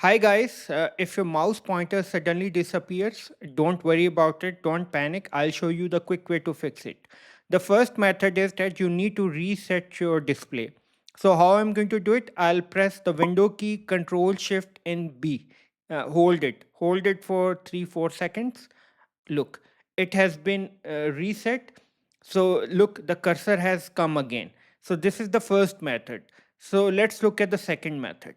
Hi guys, if your mouse pointer suddenly disappears, don't worry about it, don't panic. I'll show you the quick way to fix it. The first method is that you need to reset your display. So how I'm going to do it, I'll press the window key, control shift and B. Hold it for 3 4 seconds. Look, it has been reset. So look, the cursor has come again. So this is the first method. So let's look at the second method.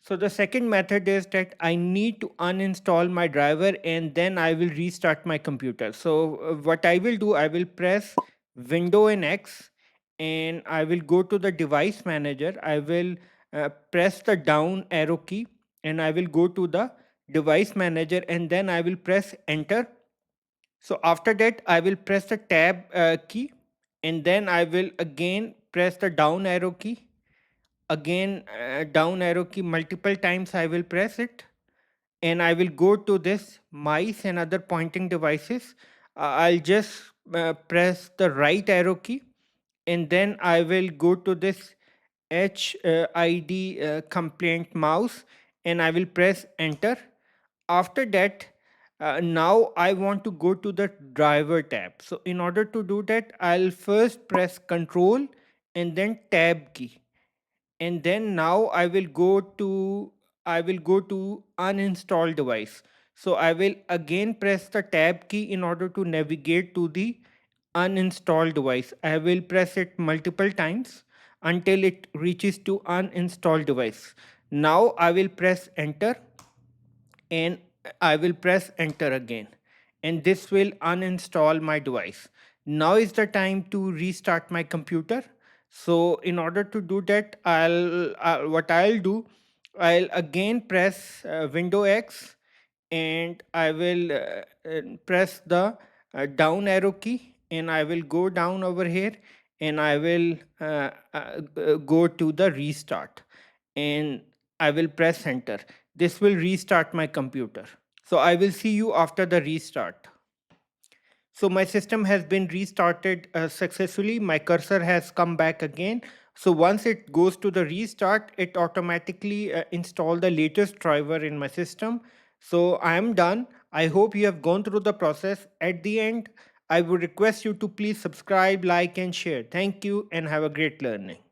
So the second method is that I need to uninstall my driver and then I will restart my computer. So what I will do, I will press Window and X and I will go to the device manager. I will press the down arrow key and I will go to the device manager and then I will press enter. So after that, I will press the tab key and then I will again press the down arrow key. Again, down arrow key multiple times I will press it and I will go to this mice and other pointing devices. I'll just press the right arrow key and then I will go to this HID complaint mouse and I will press enter. After that, now I want to go to the driver tab. So in order to do that, I'll first press control and then tab key, and then now I will go to uninstall device. So I will again press the tab key in order to navigate to the uninstall device. I will press it multiple times until it reaches to uninstall device. Now I will press enter and I will press enter again, and this will uninstall my device. Now is the time to restart my computer. So in order to do that, what I'll do, I'll again press Window X and I will press the down arrow key and I will go down over here and I will go to the restart and I will press enter. This will restart my computer. So I will see you after the restart. So my system has been restarted successfully. My cursor has come back again. So once it goes to the restart, it automatically install the latest driver in my system. So I am done. I hope you have gone through the process. At the end, I would request you to please subscribe, like and share. Thank you and have a great learning.